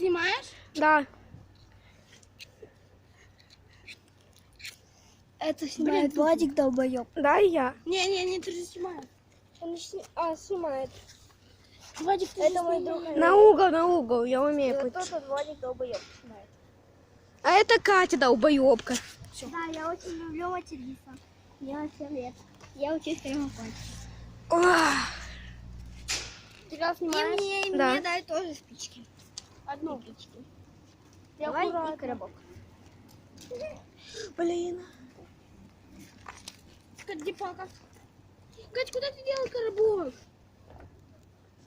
снимаешь? Да. Это снимает Владик долбоёб. Да, и я. Не, ты же снимаешь. Он снимает. Владик, ты Это же мой снимаешь. друг. На угол, я умею Вот путь. тот Владик долбоёб снимает. А это Катя долбоёбка. Да, я очень люблю материться. Мне 7 лет. Я учусь в первом классе. Ты как снимаешь? Да. Мне дают тоже спички. Одну. Спички. Я Давай аккуратно. и коробок. Блин. Кать, где палка? Кать, куда ты делал коробок?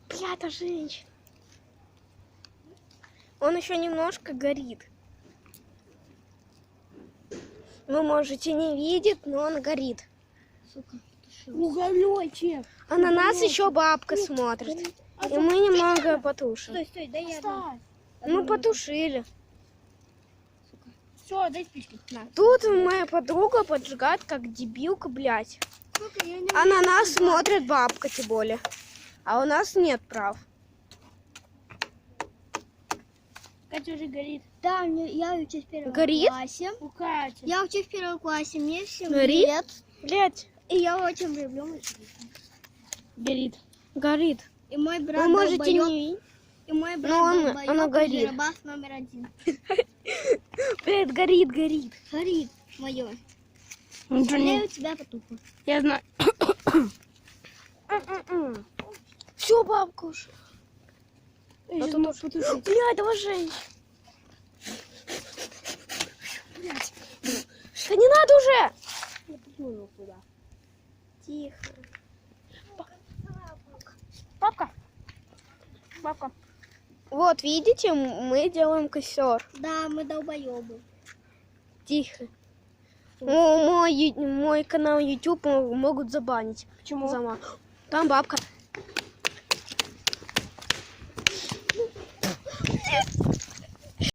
Бля, это женщина. Он еще немножко горит. Вы можете не видеть, но он горит. Сука. Уголечек. А на нас еще бабка смотрит. И мы немного потушим. Стой, дай я. Ставь. Ну, потушили. Все, дай спички. На. Тут моя подруга поджигает как дебилка, блядь. Сука, я не А на нас смотрит бабка, тем более. А у нас нет прав. Катя уже горит. Да, я учусь в первом Горит? классе. У Кати. Я учусь в первом классе, мне 7 Горит? лет. Блядь, И я очень люблю материться. Горит. горит. И мой брат Вы можете долбоёб. не видеть. И мой брат Но долбоёб, оно и горит. жиробас номер 1. Блядь, горит, горит. Горит мое. Ничего Я не... у тебя потухла. Я знаю. Все, бабка уже. Я А сейчас тут могу потушить. Блядь, давай женщина. Да не надо уже. Я плюнул туда. Тихо. Папка. Папка. Вот, видите, мы делаем костер. Да, мы долбоебы. Тихо. Мой канал YouTube могут забанить. Почему? Там бабка.